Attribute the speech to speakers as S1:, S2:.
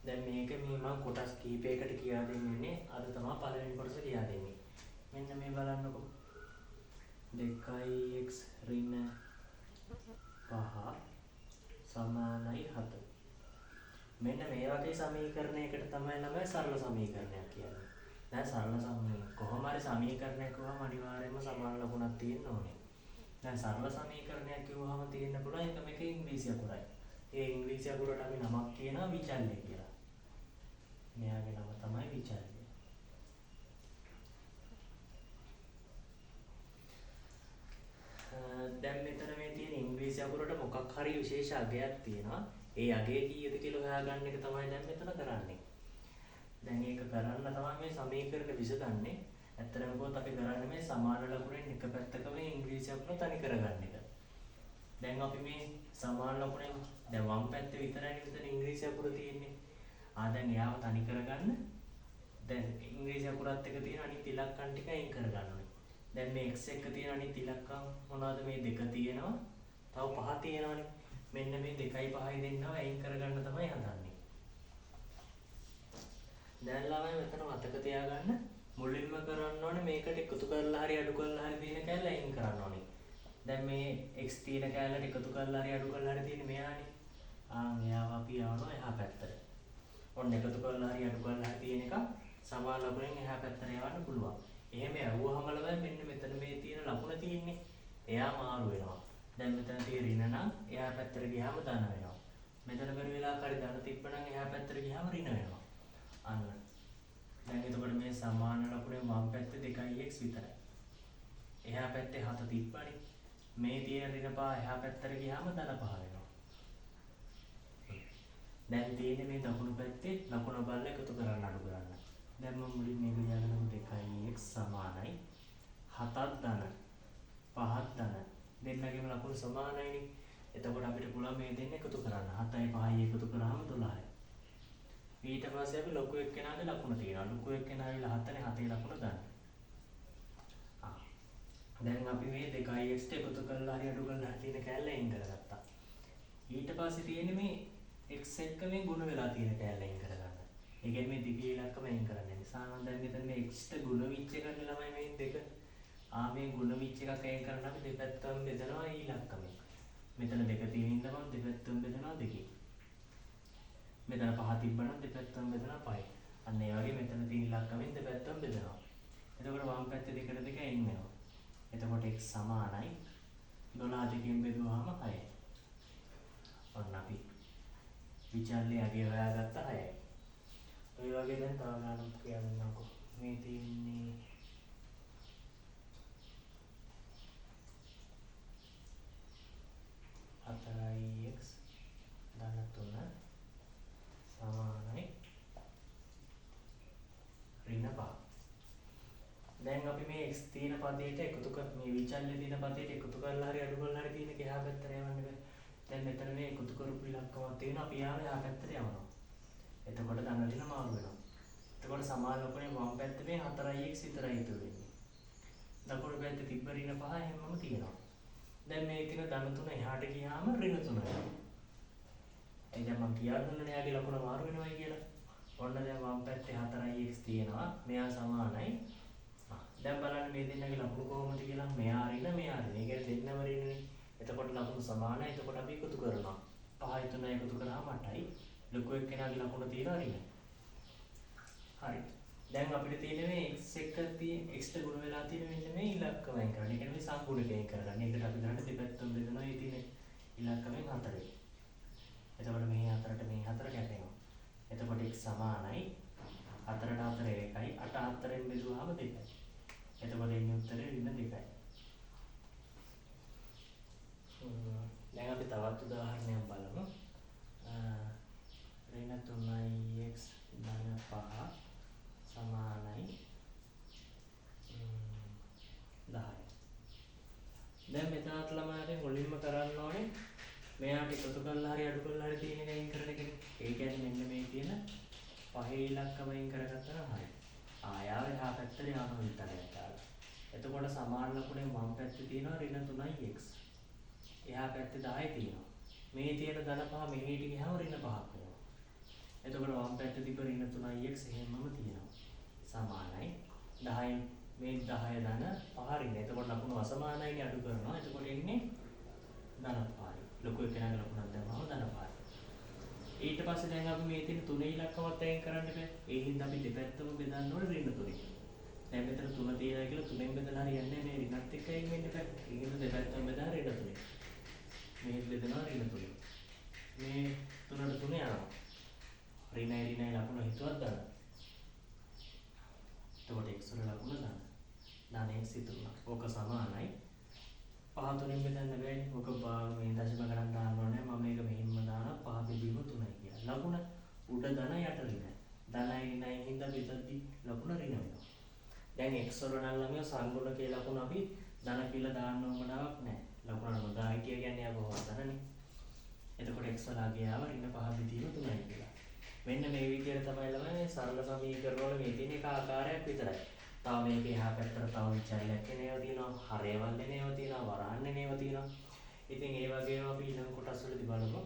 S1: දැන් මේක මේ මම කොටස් කීපයකට කියා දෙන්නේ අද තමයි පළවෙනි කොටස කියා දෙන්නේ. මෙන්න මේ බලන්නකො. 2x ඍණ 5 සමානයි 7. මෙන්න මේ වගේ සමීකරණයකට තමයි ළමයි සරල සමීකරණයක් කියන්නේ. දැන් සරල කොහොම හරි සමීකරණයක් කිව්වම අනිවාර්යයෙන්ම සමාන ලකුණක් තියෙන්න ඕනේ. දැන් සරල සමීකරණයක් කිව්වම තියෙන්න පුළුවන් එක මේක ඉංග්‍රීසි අකුරයි. ඒ ඉංග්‍රීසි අකුරට අපි නමක් කියනවා විචල්්‍ය කියලා. මෙයාගේ නම තමයි විචල්්‍ය. දැන් මෙතන මේ තියෙන ඉංග්‍රීසි අකුරට මොකක් හරි විශේෂ අගයක් තියෙනවා. ඒ අගය කීයද කියලා හොයාගන්න එක තමයි දැන් මෙතන කරන්නේ. දැන් ඒක කරන්න තමයි මේ සමීකරණ විසඳන්නේ. ඇත්තටම කිව්වොත් අපි කරන්නේ මේ සමාන ලකුණෙන් එක පැත්තක මේ ඉංග්‍රීසි අකුර තනි කරගන්න එක. දැන් අපි මේ සමාන ලකුණෙන් දැන් වම් පැත්තේ විතරයි මෙතන ඉංග්‍රීසි අකුර තියෙන්නේ. දැන් එයාව තනි කරගන්න. දැන් ඉංග්‍රීසි අකුරත් එක්ක තියෙන අනිත් ඉලක්කම් ටික අයින් කරගන්න ඕනේ. දැන් මේ x එක තියෙන අනිත් ඉලක්කම් මොනවද? මේ දෙක තියෙනවා. තව පහ තියෙනවානේ. මෙන්න මේ 2යි 5යි දෙන්නව අයින් කරගන්න තමයි හදන්නේ. දැන් ළමයි මෙතන මතක තියාගන්න මුලින්ම කරන්න ඕනේ මේකට එකතු කරලා හරි අඩු කරලා හරි තියෙන කැලල අයින් කරන්න ඕනේ. දැන් මේ x තියෙන කැලලට එකතු කරලා හරි අඩු කරලා හරි තියෙන්නේ මෙයානේ. මෙයාව අපි යවනවා එහා පැත්තට. ඔන්න එකතු කරලා හරි අඩු කරලා හරි තියෙන එක සමාන ලකුණෙන් එහා පැත්තට යවන්න පුළුවන්. එහෙම යවුවාම ළමයි මෙන්න මෙතන මේ තියෙන ලකුණ තියෙන්නේ. එයා මාරු වෙනවා. දැන් මෙතන තියෙන ඍණ නම් එහා පැත්තට ගියාම ධන වෙනවා. මෙතන වෙන වෙලාවක හරි ධන තිබ්බනම් එහා පැත්තට ගියාම ඍණ වෙනවා. අන්න. දැන් එතකොට මේ සමාන ලකුණේ වම් පැත්තේ 2x විතරයි. එහා පැත්තේ 7 තිබ්බනේ. මේ තියෙන ඍණ පහ එහා පැත්තට ගියාම ධන 5 වෙනවා. දැන් තියෙන්නේ මේ දකුණු පැත්තේ ලකුණ බලලා එකතු කරන්න අඩු කරන්න. දැන් මම මුලින් මේක ලියාගන්නකො 2x සමානයි 7ක් ධන 5ක් ධන දෙන්නගේම ලකුණු සමානයිනේ. එතකොට අපිට පුළුවන් මේ දෙන්න එකතු කරන්න. 7යි 5යි එකතු කරාම 12යි. ඊට පස්සේ අපි ලොකු එක්කෙනාගේ ලකුණ තියෙනවා. ලොකු එක්කෙනාගේ 7නේ 7ේ ලකුණ ගන්න. දැන් අපි මේ 2x ට එකතු කරලා හරි අඩු කරලා හරි තියෙන කැලල අයින් කරගත්තා. ඊට පස්සේ තියෙන්නේ මේ x එක්ක මේ ගුණ වෙලා තියෙන කැලල අයින් කරගන්න. ඒ කියන්නේ මේ දිගේ ඉලක්කම අයින් කරන්න. නිසා නම් දැන් මෙතන මේ x ට ගුණ විච්ච එකනේ ළමයි මේ දෙක. මේ ගුණ විච්ච එකක් අයින් කරන්න අපි දෙපැත්තම බෙදනවා ඉලක්කමෙන්. මෙතන දෙක තියෙන ඉඳන් මම දෙපැත්තම බෙදනවා දෙකෙන්. මෙතන 5 තිබ්බනම් දෙපැත්තම බෙදනවා 5යි. අන්න ඒ වගේ මෙතන තියෙන ඉලක්කමෙන් දෙපැත්තම බෙදනවා. එතකොට වම් පැත්තේ දෙකට දෙක අයින් වෙනවා. එතකොට x සමානයි 12 දෙකෙන් බෙදුවාම 6යි. ඔන්න අපි විචල්්‍ය අගය හොයාගත්ත 6යි. ඔය වගේ දැන් තව ගානක් කියන්නම්කො. මේ තියෙන්නේ 4x ධන 3 සමානයි ඍණ 5. දැන් අපි මේ x තියෙන පදයට එකතු කර මේ විචල්්‍ය තියෙන පදයට එකතු කරලා හරි අඩු කරලා හරි තියෙන එහා පැත්තට යවන්න බෑ. දැන් මෙතන මේ එකතු කරපු ඉලක්කමක් තියෙනවා. අපි යාම එහා පැත්තට යවනවා. එතකොට ධන ඍණ මාරු වෙනවා. එතකොට සමාන ලකුණේ වම් පැත්තේ මේ 4x විතරයි ඉතුරු වෙන්නේ. දකුණු පැත්තේ තිබ්බ ඍණ 5 හැමම තියෙනවා. දැන් මේ තියෙන ධන 3 එහාට ගියාම ඍණ 3 වෙනවා. දැන් මම කියා දුන්නානේ යාගේ ලකුණ මාරු වෙනවයි කියලා. ඔන්න දැන් වම් පැත්තේ 4x තියෙනවා. මෙයා සමානයි. දැන් බලන්න මේ දෙන්නගේ ලකුණු කොහොමද කියලා. මෙයා ඍණ මෙයා ඍණ. ඒ කියන්නේ දෙන්නම ඍණනේ. එතකොට ලකුණු සමානයි. එතකොට අපි එකතු කරනවා. 5යි 3යි එකතු කරාම 8යි. ලොකු එක්කෙනාගේ ලකුණ තියෙනවා ඍණ. හරි. දැන් අපිට තියෙන්නේ මේ x එක තියෙන x ට ගුණ වෙලා තියෙන මෙන්න මේ ඉලක්කමෙන් කරන්නේ. ඒ කියන්නේ මේ සංගුණකයෙන් කරගන්න. ඒකට අපි ගන්න දෙපැත්තම බෙදනවා. ඒ තියෙන ඉලක්කමෙන් 4යි. එතකොට මේ 4ට මේ 4 කැපෙනවා. එතකොට x සමානයි 4ට 4 එකයි 8 4ෙන් බෙදුවාම 2යි. එතකොට එන්නේ උත්තරේ ඍණ 2යි. දැන් අපි තවත් උදාහරණයක් බලමු. ඍණ 3x ධන 5 සමානයි 10යි. දැන් මෙතනත් ළමයාට මුලින්ම කරන්න ඕනේ මෙයාට එකතු කරලා හරි අඩු කරලා හරි තියෙන එක අයින් කරන එකනේ. ඒ කියන්නේ මෙන්න මේ තියෙන පහේ ඉලක්කම අයින් කරගත්තා නම් හරි. ආයාව එහා පැත්තට යනවා විතරයි තාලා. එතකොට සමාන ලකුණේ වම් පැත්තේ තියෙනවා ඍණ 3x. එහා පැත්තේ 10යි තියෙනවා. මේ තියෙන ධන පහ මෙහෙට ගියාම ඍණ 5ක් වෙනවා. එතකොට වම් පැත්තේ තිබ්බ ඍණ 3x එහෙමම තියෙනවා. සමානයි 10 මේ 10 ධන 5 ඍණ. එතකොට ලකුණු අසමානයිනේ අඩු කරනවා. එතකොට එන්නේ ධන 5යි. ලොකු එකනක ලකුණක් දැම්මම ධන 5යි. ඊට පස්සේ දැන් අපි මේ තියෙන 3 ඉලක්කමත් අයින් කරන්න බෑ. ඒ හින්දා අපි දෙපැත්තම බෙදන්න ඕනේ ඍණ 3. දැන් මෙතන 3 තියෙනවා කියලා 3ෙන් බෙදලා හරියන්නේ නැහැ. මේ ඍණත් එක්ක අයින් වෙන්න බෑ. ඒ හින්දා දෙපැත්තම බෙදා ඍණ 3. මේ බෙදනවා ඍණ 3. මේ 3ට 3 යනවා. ඍණයි ලකුණ හිතුවත් දාන්න. එතකොට x වල ලකුණ දාන්න. දාන x ඉතුරුනා. ඕක සමානයි. 5 3ෙන් බෙදන්න බෑනේ. ඕක මේ දශම ගණන් දාන්න ඕනේ. මම මේක මෙහින්ම දානවා 5 බෙදීම 3යි කියලා. ලකුණ උඩ ධන යට ඍණ. ධනයි ඍණයි හින්දා බෙදද්දි ලකුණ ඍණ වෙනවා. දැන් x වල නම් ළමයා සංගුණ කියලා ලකුණ අපි ධන කියලා දාන්න ඕනමනාවක් නැහැ. ලකුණ නොදා හිටිය කියන්නේ අපව ධනනේ. එතකොට x වල ආගියාව ඍණ 5 බෙදීම 3යි කියලා. මෙන්න මේ විදිහට තමයි ළමයි සරල සමීකරණ වල මේ තියෙන එක ආකාරයක් විතරයි. තව මේක එහා පැත්තට තව විචාරයක් එනේවා තියෙනවා, හරයවල් එනේවා තියෙනවා, වරහන් එනේවා තියෙනවා. ඉතින් ඒ වගේම අපි ඊළඟ කොටස් වලදී බලමු.